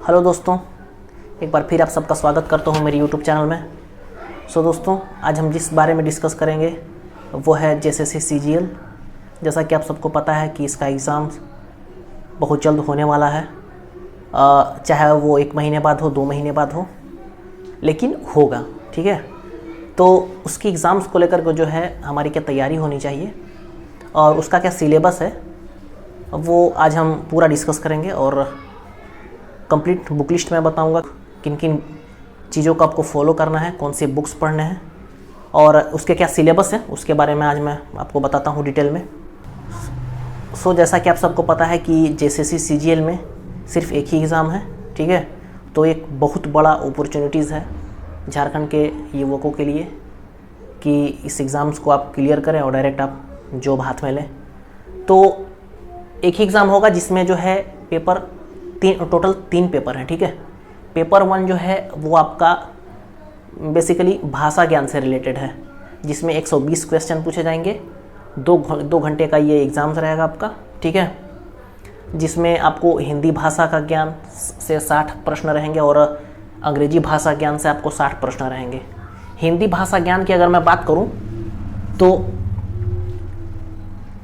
Hello दोस्तों, एक बार फिर आप सबका स्वागत करता हूँ मेरे यूट्यूब चैनल में। दोस्तों, आज हम जिस बारे में डिस्कस करेंगे वो है जेएसएससी सीजीएल। जैसा कि आप सबको पता है कि इसका एग्ज़ाम बहुत जल्द होने वाला है, चाहे वो 1 महीने बाद हो, 2 महीने बाद हो, लेकिन होगा। ठीक है, तो उसकी एग्ज़ाम्स को लेकर के जो है हमारी क्या तैयारी होनी चाहिए और उसका क्या सिलेबस है, वो आज हम पूरा डिस्कस करेंगे। और कंप्लीट बुक लिस्ट मैं बताऊंगा किन किन चीज़ों को आपको फॉलो करना है, कौन से बुक्स पढ़ने हैं और उसके क्या सिलेबस है, उसके बारे में आज मैं आपको बताता हूँ डिटेल में। जैसा कि आप सबको पता है कि जेएसएससी सीजीएल में सिर्फ एक ही एग्ज़ाम है। ठीक है, तो एक बहुत बड़ा अपॉर्चुनिटीज़ है झारखंड के युवकों के लिए कि इस एग्ज़ाम्स को आप क्लियर करें और डायरेक्ट आप जॉब हाथ में लें। तो एक ही एग्ज़ाम होगा जिसमें जो है टोटल 3 पेपर हैं। ठीक है, पेपर 1 जो है वो आपका बेसिकली भाषा ज्ञान से रिलेटेड है, जिसमें 120 क्वेश्चन पूछे जाएंगे। 2 घंटे का ये एग्ज़ाम रहेगा आपका। ठीक है, जिसमें आपको हिंदी भाषा का ज्ञान से 60 प्रश्न रहेंगे और अंग्रेजी भाषा ज्ञान से आपको 60 प्रश्न रहेंगे। हिंदी भाषा ज्ञान की अगर मैं बात करूं तो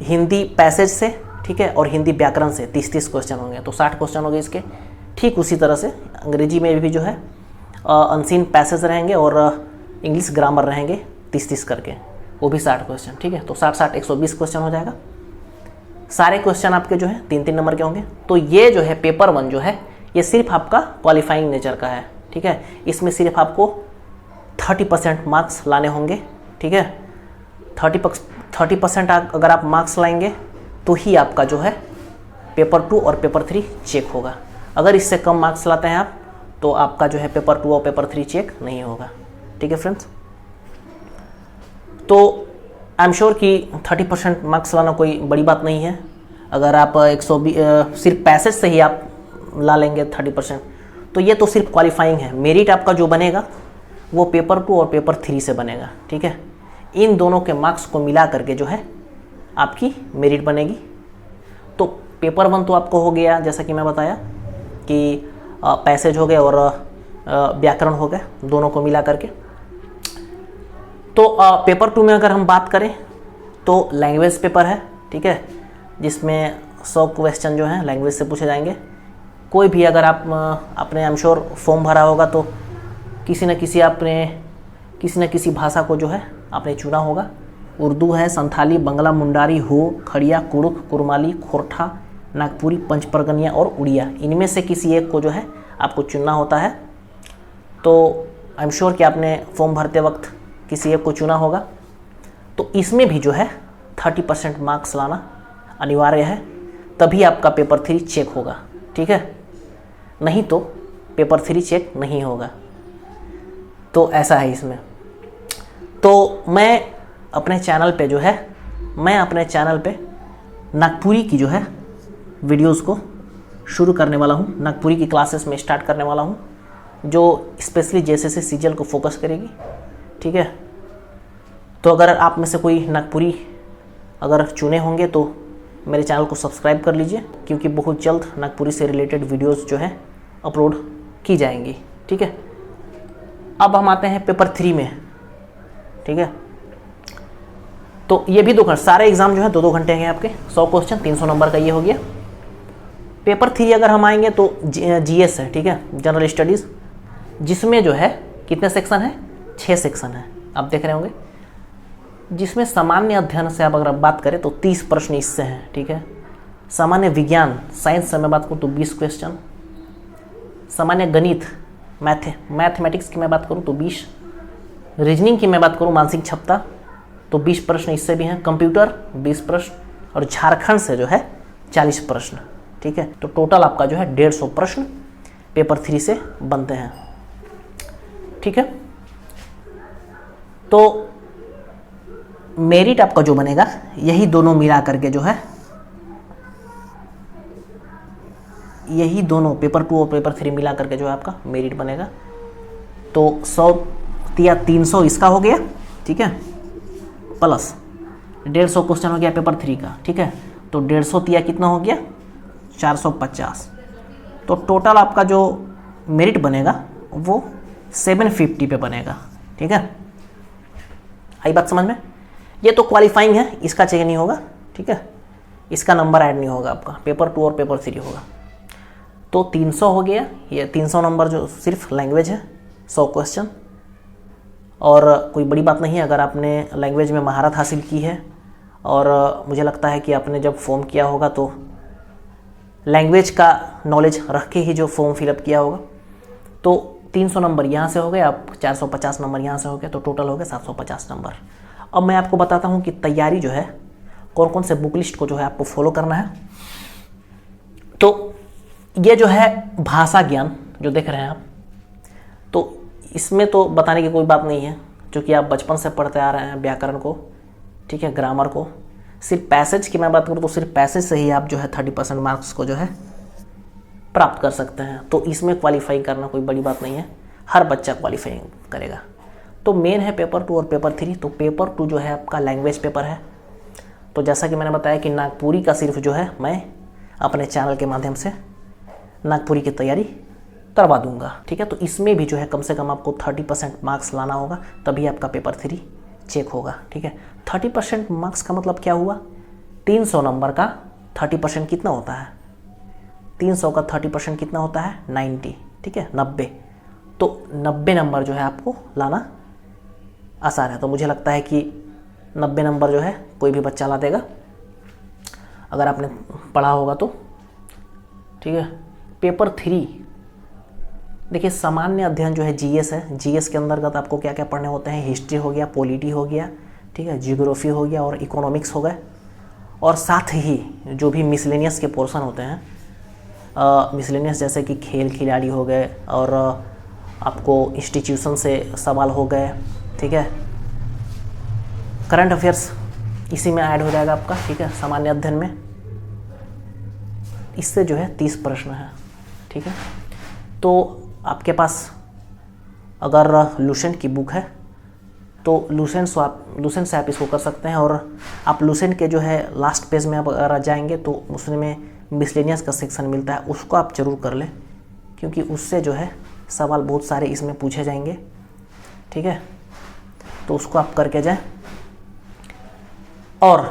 हिंदी पैसेज से, ठीक है, और हिंदी व्याकरण से 30-30 क्वेश्चन होंगे, तो 60 क्वेश्चन हो गए इसके। ठीक उसी तरह से अंग्रेजी में भी जो है अनसीन पैसेज रहेंगे और इंग्लिश ग्रामर रहेंगे 30-30 करके, वो भी 60 क्वेश्चन। ठीक है, तो 60-60 120 क्वेश्चन हो जाएगा। सारे क्वेश्चन आपके जो है 3-3 नंबर के होंगे। तो ये जो है पेपर 1 जो है ये सिर्फ आपका क्वालिफाइंग नेचर का है। ठीक है, इसमें सिर्फ आपको 30% मार्क्स लाने होंगे। ठीक है, 30% अगर आप मार्क्स लाएंगे तो ही आपका जो है पेपर 2 और पेपर 3 चेक होगा। अगर इससे कम मार्क्स लाते हैं आप तो आपका जो है पेपर 2 और पेपर 3 चेक नहीं होगा। ठीक है फ्रेंड्स, तो आई एम श्योर कि 30% मार्क्स लाना कोई बड़ी बात नहीं है। अगर आप 120 सिर्फ पैसेज से ही आप ला लेंगे 30%, तो ये तो सिर्फ क्वालिफाइंग है। मेरिट आपका जो बनेगा वो पेपर 2 और पेपर 3 से बनेगा। ठीक है, इन दोनों के मार्क्स को मिला करके जो है आपकी मेरिट बनेगी। तो पेपर 1 तो आपको हो गया, जैसा कि मैं बताया कि पैसेज हो गए और व्याकरण हो गए, दोनों को मिला करके। तो पेपर 2 में अगर हम बात करें तो लैंग्वेज पेपर है। ठीक है, जिसमें 100 क्वेश्चन जो हैं लैंग्वेज से पूछे जाएंगे। कोई भी अगर आप अपने आई एम श्योर फॉर्म भरा होगा तो किसी न किसी भाषा को जो है आपने चुना होगा। उर्दू है, संथाली, बंगला, मुंडारी, हो, खड़िया, कुड़ुख, कुरमाली, खोरठा, नागपुरी, पंचपरगनिया और उड़िया, इनमें से किसी एक को जो है आपको चुनना होता है। तो आई एम श्योर कि आपने फॉर्म भरते वक्त किसी एक को चुना होगा। तो इसमें भी जो है 30% मार्क्स लाना अनिवार्य है, तभी आपका पेपर 3 चेक होगा। ठीक है, नहीं तो पेपर 3 चेक नहीं होगा। तो ऐसा है इसमें। तो मैं अपने चैनल पे नागपुरी की जो है वीडियोस को शुरू करने वाला हूँ। नागपुरी की क्लासेस में स्टार्ट करने वाला हूँ, जो स्पेशली जेएसएससी सीजीएल को फोकस करेगी। ठीक है, तो अगर आप में से कोई नागपुरी अगर चुने होंगे तो मेरे चैनल को सब्सक्राइब कर लीजिए, क्योंकि बहुत जल्द नागपुरी से रिलेटेड वीडियोस जो है अपलोड की जाएंगी। ठीक है, अब हम आते हैं पेपर 3 में। ठीक है, तो ये भी 2 घंटे, सारे एग्जाम जो है 2-2 घंटे हैं आपके। 100 क्वेश्चन 300 नंबर का ये हो गया। पेपर 3 अगर हम आएंगे तो जीएस है। ठीक है, जनरल स्टडीज़, जिसमें जो है कितने सेक्शन है? 6 सेक्शन है, आप देख रहे होंगे। जिसमें सामान्य अध्ययन से आप अगर बात करें तो 30 प्रश्न इससे हैं। ठीक है, सामान्य विज्ञान साइंस से मैं बात करूँ तो 20 क्वेश्चन, सामान्य गणित मैथमेटिक्स की मैं बात करूँ तो 20, रीजनिंग की मैं बात करूँ मानसिक क्षमता तो 20 प्रश्न इससे भी हैं, कंप्यूटर 20 प्रश्न और झारखंड से जो है 40 प्रश्न। ठीक है, तो टोटल आपका जो है 150 प्रश्न पेपर 3 से बनते हैं। ठीक है, तो मेरिट आपका जो बनेगा यही दोनों मिला करके जो है, यही दोनों पेपर 2 और पेपर 3 मिला करके जो है आपका मेरिट बनेगा। तो 100 या 300 इसका हो गया। ठीक है, प्लस 150 क्वेश्चन हो गया पेपर 3 का। ठीक है, तो 150 कितना हो गया? 450। तो टोटल आपका जो मेरिट बनेगा वो 750 पे बनेगा। ठीक है, आई बात समझ में। ये तो क्वालिफाइंग है, इसका चेक नहीं होगा। ठीक है, इसका नंबर ऐड नहीं होगा आपका, पेपर 2 और पेपर 3 होगा। तो 300 हो गया, ये 300 नंबर जो सिर्फ लैंग्वेज है, 100 क्वेश्चन। और कोई बड़ी बात नहीं है अगर आपने लैंग्वेज में महारत हासिल की है, और मुझे लगता है कि आपने जब फॉर्म किया होगा तो लैंग्वेज का नॉलेज रख के ही जो फॉर्म फिलअप किया होगा। तो 300 नंबर यहाँ से हो गए, आप 450 नंबर यहाँ से हो गए, तो टोटल हो गए 750 नंबर। अब मैं आपको बताता हूँ कि तैयारी जो है कौन कौन से बुक लिस्ट को जो है आपको फॉलो करना है। तो ये जो है भाषा ज्ञान जो देख रहे हैं आप, तो इसमें तो बताने की कोई बात नहीं है, क्योंकि आप बचपन से पढ़ते आ रहे हैं व्याकरण को। ठीक है, ग्रामर को। सिर्फ पैसेज की मैं बात करूँ तो सिर्फ पैसेज से ही आप जो है 30% मार्क्स को जो है प्राप्त कर सकते हैं। तो इसमें क्वालिफाई करना कोई बड़ी बात नहीं है, हर बच्चा क्वालिफाई करेगा। तो मेन है पेपर 2 और पेपर 3। तो पेपर 2 जो है आपका लैंग्वेज पेपर है। तो जैसा कि मैंने बताया कि नागपुरी का सिर्फ जो है मैं अपने चैनल के माध्यम से नागपुरी की तैयारी करवा दूंगा। ठीक है, तो इसमें भी जो है कम से कम आपको 30% मार्क्स लाना होगा, तभी आपका पेपर 3 चेक होगा। ठीक है, 30% मार्क्स का मतलब क्या हुआ? 300 नंबर का 30% कितना होता है? 300 का 30% कितना होता है? 90। ठीक है, 90। तो 90 नंबर जो है आपको लाना आसान है। तो मुझे लगता है कि 90 नंबर जो है कोई भी बच्चा ला देगा अगर आपने पढ़ा होगा तो। ठीक है, पेपर 3 देखिए, सामान्य अध्ययन जो है जीएस है। जीएस के अंतर्गत आपको क्या क्या पढ़ने होते हैं? हिस्ट्री हो गया, पॉलिटी हो गया, ठीक है, जियोग्राफी हो गया और इकोनॉमिक्स हो गए। और साथ ही जो भी मिसलेनियस के पोर्शन होते हैं, मिसलेनियस जैसे कि खेल खिलाड़ी हो गए, और आपको इंस्टीट्यूशन से सवाल हो गए। ठीक है, करंट अफेयर्स इसी में ऐड हो जाएगा आपका। ठीक है, सामान्य अध्ययन में इससे जो है 30 प्रश्न है। ठीक है, तो आपके पास अगर लुसेंट की बुक है तो लुसेंट से आप इसको कर सकते हैं। और आप लुसेंट के जो है लास्ट पेज में आप अगर जाएंगे तो उसमें मिसलेनियस का सेक्शन मिलता है, उसको आप जरूर कर लें, क्योंकि उससे जो है सवाल बहुत सारे इसमें पूछे जाएंगे। ठीक है, तो उसको आप करके जाएं। और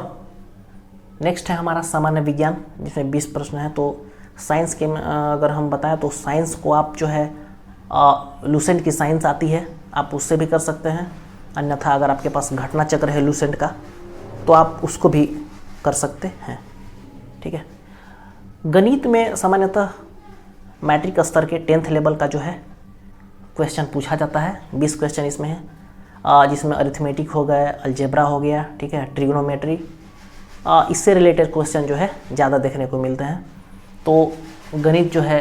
नेक्स्ट है हमारा सामान्य विज्ञान, जिसमें 20 प्रश्न है। तो साइंस के अगर हम बताएं तो साइंस को आप जो है लुसेंट की साइंस आती है, आप उससे भी कर सकते हैं। अन्यथा अगर आपके पास घटना चक्र है लुसेंट का तो आप उसको भी कर सकते हैं। ठीक है, गणित में सामान्यतः मैट्रिक स्तर के 10th लेवल का जो है क्वेश्चन पूछा जाता है। 20 क्वेश्चन इसमें है, जिसमें अरिथमेटिक हो गया, अलजेब्रा हो गया, ठीक है, ट्रिग्नोमेट्री, इससे रिलेटेड क्वेश्चन जो है ज़्यादा देखने को मिलते हैं। तो गणित जो है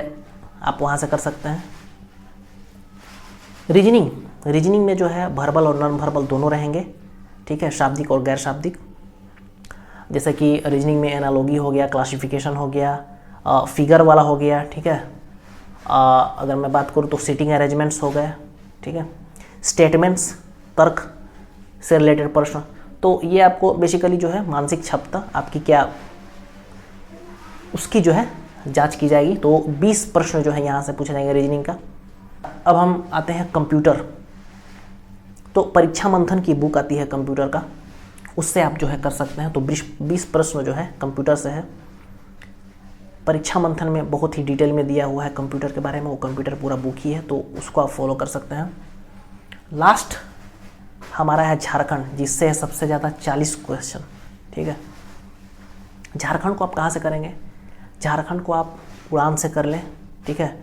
आप वहाँ से कर सकते हैं। रीजनिंग में जो है वर्बल और नॉन वर्बल दोनों रहेंगे। ठीक है, शाब्दिक और गैर शाब्दिक। जैसे कि रीजनिंग में एनालॉजी हो गया, क्लासिफिकेशन हो गया, फिगर वाला हो गया। ठीक है, अगर मैं बात करूँ तो सीटिंग अरेंजमेंट्स हो गए। ठीक है, स्टेटमेंट्स, तर्क से रिलेटेड प्रश्न। तो ये आपको बेसिकली जो है मानसिक क्षमता आपकी क्या, उसकी जो है जांच की जाएगी। तो 20 प्रश्न जो है यहाँ से पूछे जाएंगे रीजनिंग का। अब हम आते हैं कंप्यूटर। तो परीक्षा मंथन की बुक आती है कंप्यूटर का, उससे आप जो है कर सकते हैं। तो 20 प्रश्न जो है कंप्यूटर से है। परीक्षा मंथन में बहुत ही डिटेल में दिया हुआ है कंप्यूटर के बारे में, वो कंप्यूटर पूरा बुक ही है, तो उसको आप फॉलो कर सकते हैं। लास्ट हमारा है झारखंड, जिससे है सबसे ज़्यादा 40 क्वेश्चन। ठीक है, झारखंड को आप कहाँ से करेंगे? झारखंड को आप उड़ान से कर लें। ठीक है,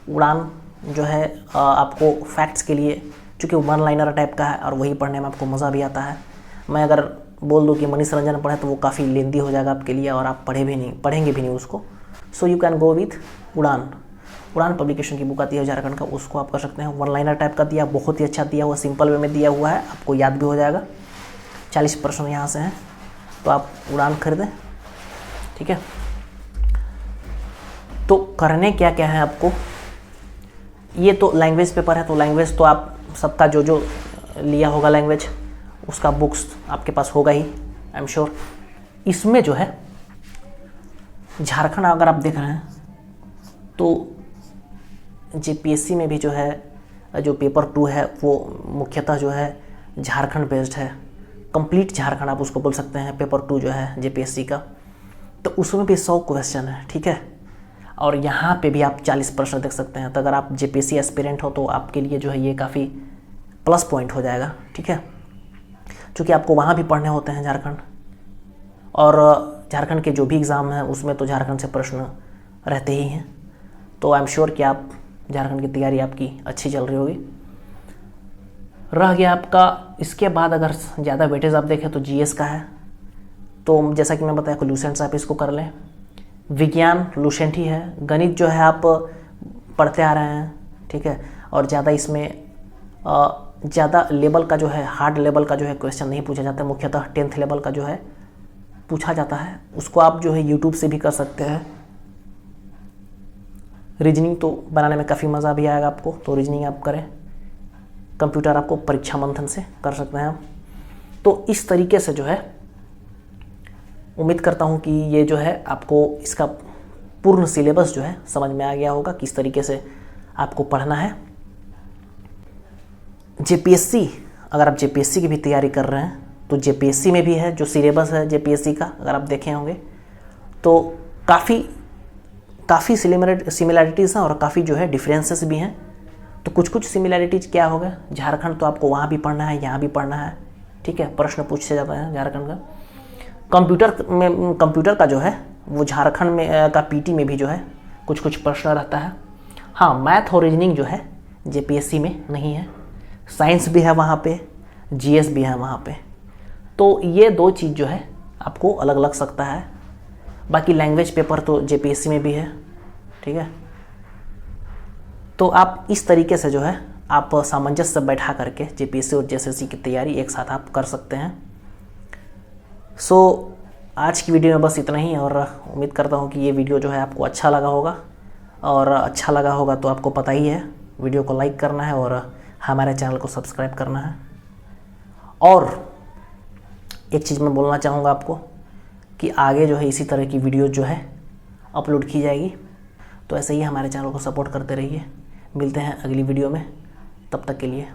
उड़ान जो है आपको फैक्ट्स के लिए, चूँकि वन लाइनर टाइप का है और वही पढ़ने में आपको मज़ा भी आता है। मैं अगर बोल दूँ कि मनीष रंजन पढ़े तो वो काफ़ी लेंदी हो जाएगा आपके लिए, और आप पढ़ेंगे भी नहीं उसको। So you can go with उड़ान पब्लिकेशन की बुक आती है झारखंड का, उसको आप कर सकते हैं। वन लाइनर टाइप का दिया, बहुत ही अच्छा दिया हुआ, सिंपल वे में दिया हुआ है, आपको याद भी हो जाएगा। 40 प्रश्न यहाँ से हैं, तो आप उड़ान खरीदें। ठीक है, तो करने क्या क्या है आपको? ये तो लैंग्वेज पेपर है, तो लैंग्वेज तो आप सबका जो लिया होगा लैंग्वेज, उसका बुक्स आपके पास होगा ही, आई एम श्योर। इसमें जो है झारखंड अगर आप देख रहे हैं तो जेपीएससी में भी जो है जो पेपर 2 है वो मुख्यतः जो है झारखंड बेस्ड है, कंप्लीट झारखंड आप उसको बोल सकते हैं। पेपर 2 जो है जेपीएससी का, तो उसमें भी 100 क्वेश्चन है, ठीक है। और यहाँ पे भी आप 40 प्रश्न देख सकते हैं। तो अगर आप जेपीएससी एस्पिरेंट हो तो आपके लिए जो है ये काफ़ी प्लस पॉइंट हो जाएगा, ठीक है, क्योंकि आपको वहाँ भी पढ़ने होते हैं झारखंड, और झारखंड के जो भी एग्ज़ाम हैं उसमें तो झारखंड से प्रश्न रहते ही हैं। तो आई एम श्योर कि आप झारखंड की तैयारी आपकी अच्छी चल रही होगी। रह गया आपका इसके बाद अगर ज़्यादा वेटेज आप देखें तो जीएस का है। तो जैसा कि मैं बताया कि लूसेंट से आप इसको कर लें। विज्ञान लूसेंट ही है। गणित जो है आप पढ़ते आ रहे हैं, ठीक है, और ज़्यादा इसमें ज़्यादा लेवल का जो है, हार्ड लेवल का जो है क्वेश्चन नहीं पूछा जाता है। मुख्यतः 10th लेवल का जो है पूछा जाता है, उसको आप जो है यूट्यूब से भी कर सकते हैं। रीजनिंग तो बनाने में काफ़ी मज़ा भी आएगा आपको, तो रीजनिंग आप करें। कंप्यूटर आपको परीक्षा मंथन से कर सकते हैं आप। तो इस तरीके से जो है उम्मीद करता हूँ कि ये जो है आपको इसका पूर्ण सिलेबस जो है समझ में आ गया होगा, किस तरीके से आपको पढ़ना है। जेपीएससी, अगर आप जेपीएससी की भी तैयारी कर रहे हैं तो जेपीएससी में भी है जो सिलेबस है जेपीएससी का, अगर आप देखे होंगे तो काफ़ी सिमिलैरिटीज़ हैं और काफ़ी जो है डिफरेंसेस भी हैं। तो कुछ सिमिलैरिटीज़ क्या होगा, झारखंड तो आपको वहाँ भी पढ़ना है, यहाँ भी पढ़ना है, ठीक है, प्रश्न पूछे जाते हैं झारखंड का। कंप्यूटर का जो है वो झारखंड में का पीटी में भी जो है कुछ प्रश्न रहता है। हाँ, मैथ और रीजनिंग जो है जेपीएससी में नहीं है। साइंस भी है वहाँ पे, जीएस भी है वहाँ पे। तो ये 2 चीज़ जो है आपको अलग लग सकता है। बाकी लैंग्वेज पेपर तो जेपीएससी में भी है, ठीक है। तो आप इस तरीके से जो है आप सामंजस्य बैठा करके जेपीएससी और जेएसएससी की तैयारी एक साथ आप कर सकते हैं। सो आज की वीडियो में बस इतना ही, और उम्मीद करता हूँ कि ये वीडियो जो है आपको अच्छा लगा होगा, और अच्छा लगा होगा तो आपको पता ही है, वीडियो को लाइक करना है और हमारे चैनल को सब्सक्राइब करना है। और एक चीज़ मैं बोलना चाहूँगा आपको कि आगे जो है इसी तरह की वीडियो जो है अपलोड की जाएगी, तो ऐसे ही हमारे चैनल को सपोर्ट करते रहिए। मिलते हैं अगली वीडियो में, तब तक के लिए